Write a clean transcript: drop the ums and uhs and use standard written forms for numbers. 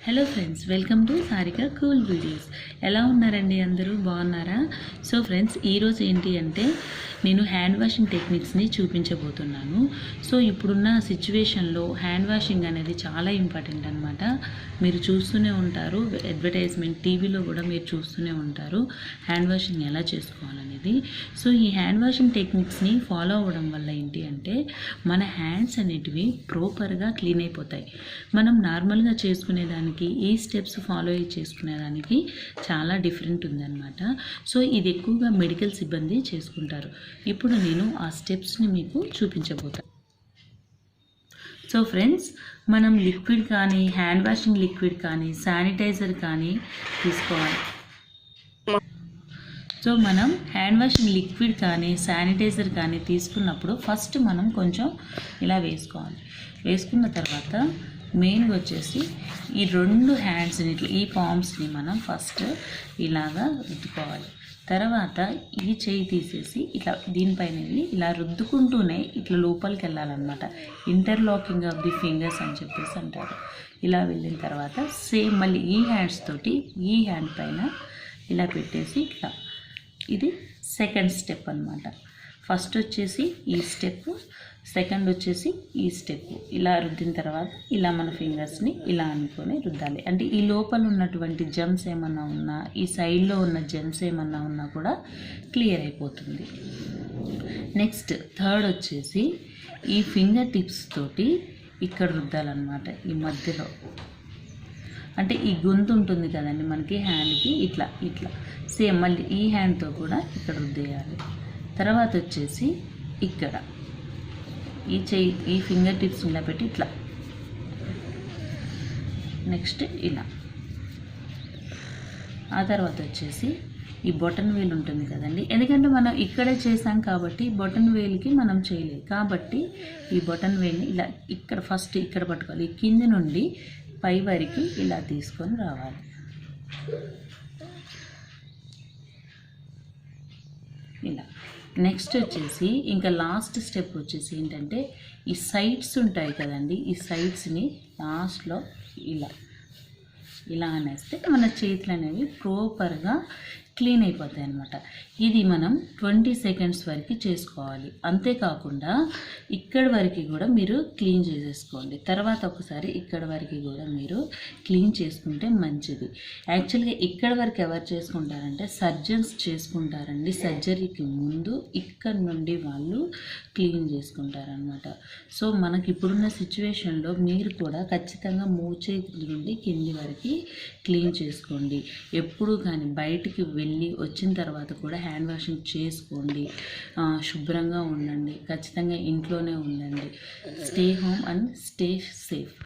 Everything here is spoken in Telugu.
Hello friends, welcome to Sarika cool videos. ఎలా ఉన్నారండి? అందరూ బాగున్నారా? సో ఫ్రెండ్స్, ఈరోజు ఏంటి అంటే నేను హ్యాండ్ వాషింగ్ టెక్నిక్స్ని చూపించబోతున్నాను. సో ఇప్పుడున్న సిచ్యువేషన్లో హ్యాండ్ వాషింగ్ అనేది చాలా ఇంపార్టెంట్ అనమాట. మీరు చూస్తూనే ఉంటారు, అడ్వర్టైజ్మెంట్ టీవీలో కూడా మీరు చూస్తూనే ఉంటారు హ్యాండ్ వాషింగ్ ఎలా చేసుకోవాలనేది. సో ఈ హ్యాండ్ వాషింగ్ టెక్నిక్స్ని ఫాలో అవ్వడం వల్ల ఏంటి అంటే మన హ్యాండ్స్ అనేటివి ప్రాపర్గా క్లీన్ అయిపోతాయి. మనం నార్మల్గా చేసుకునేదానికి ఈ స్టెప్స్ ఫాలో చేసుకునేదానికి చాలా డిఫరెంట్ ఉందన్నమాట. సో ఇది ఎక్కువగా మెడికల్ సిబ్బంది చేసుకుంటారు. ఇప్పుడు నేను ఆ స్టెప్స్ని మీకు చూపించబోతాను. సో ఫ్రెండ్స్, మనం లిక్విడ్ కానీ హ్యాండ్ వాషింగ్ లిక్విడ్ కానీ శానిటైజర్ కానీ తీసుకోవాలి. సో మనం హ్యాండ్ వాషింగ్ లిక్విడ్ కానీ శానిటైజర్ కానీ తీసుకున్నప్పుడు ఫస్ట్ మనం కొంచెం ఇలా వేసుకోవాలి. వేసుకున్న తర్వాత మెయిన్గా వచ్చేసి ఈ రెండు హ్యాండ్స్ని ఈ పామ్స్ని మనం ఫస్ట్ ఇలాగా రుద్దుకోవాలి. తర్వాత ఈ చేయి తీసేసి ఇట్లా దీనిపైన వెళ్ళి ఇలా రుద్దుకుంటూనే ఇట్లా లోపలికి వెళ్ళాలన్నమాట. ఇంటర్లాకింగ్ ఆఫ్ ది ఫింగర్స్ అని చెప్పేసి అంటారు. ఇలా వెళ్ళిన తర్వాత సేమ్ మళ్ళీ ఈ హ్యాండ్స్ తోటి ఈ హ్యాండ్ పైన ఇలా పెట్టేసి ఇట్లా, ఇది సెకండ్ స్టెప్ అన్నమాట. ఫస్ట్ వచ్చేసి ఈ స్టెప్, సెకండ్ వచ్చేసి ఈ స్టెప్. ఇలా రుద్దిన తర్వాత ఇలా మన ఫింగర్స్ని ఇలా అనుకొని రుద్దాలి. అంటే ఈ లోపల ఉన్నటువంటి జమ్స్ ఏమన్నా ఉన్నా, ఈ సైడ్లో ఉన్న జమ్స్ ఏమన్నా ఉన్నా కూడా క్లియర్ అయిపోతుంది. నెక్స్ట్ థర్డ్ వచ్చేసి ఈ ఫింగర్ టిప్స్ తోటి ఇక్కడ రుద్దాలన్నమాట. ఈ మధ్యలో అంటే ఈ గొంతు ఉంటుంది కదండి మనకి హ్యాండ్కి, ఇట్లా ఇట్లా సేమ్ మళ్ళీ ఈ హ్యాండ్తో కూడా ఇక్కడ రుద్దేయాలి. తర్వాత వచ్చేసి ఇక్కడ ఈ చెయ్యి ఈ ఫింగర్ టిప్స్ ఇలా పెట్టి ఇట్లా, నెక్స్ట్ ఇలా. ఆ తర్వాత వచ్చేసి ఈ బొటన్ వేలు ఉంటుంది కదండి, ఎందుకంటే మనం ఇక్కడే చేసాం కాబట్టి బొటన్ వేలుకి మనం చేయలేదు కాబట్టి ఈ బొటన్ వేలుని ఇలా ఇక్కడ ఫస్ట్ ఇక్కడ పట్టుకోవాలి. ఈ కింది నుండి పై వరకు ఇలా తీసుకొని రావాలి. ఇలా నెక్స్ట్ వచ్చేసి ఇంకా లాస్ట్ స్టెప్ వచ్చేసి ఏంటంటే ఈ సైడ్స్ ఉంటాయి కదండి, ఈ సైడ్స్ని లాస్ట్లో ఇలా ఇలా అనేస్తే మన చేతులు అనేవి ప్రాపర్గా క్లీన్ అయిపోతాయి అన్నమాట. ఇది మనం 20 సెకండ్స్ వరకు చేసుకోవాలి. అంతేకాకుండా ఇక్కడ వరకు కూడా మీరు క్లీన్ చేసేసుకోండి. తర్వాత ఒకసారి ఇక్కడ వరకు కూడా మీరు క్లీన్ చేసుకుంటే మంచిది. యాక్చువల్గా ఇక్కడ వరకు ఎవరు చేసుకుంటారంటే సర్జన్స్ చేసుకుంటారండి. సర్జరీకి ముందు ఇక్కడ నుండి వాళ్ళు క్లీన్ చేసుకుంటారనమాట. సో మనకి ఇప్పుడున్న సిచ్యువేషన్లో మీరు కూడా ఖచ్చితంగా మోచేతి నుండి కింది వరకు క్లీన్ చేసుకోండి. ఎప్పుడు కానీ బయటికి వెళ్ళి వచ్చిన తర్వాత కూడా హ్యాండ్ వాషింగ్ చేసుకోండి. శుభ్రంగా ఉండండి. ఖచ్చితంగా ఇంట్లోనే ఉండండి. Stay home and stay safe.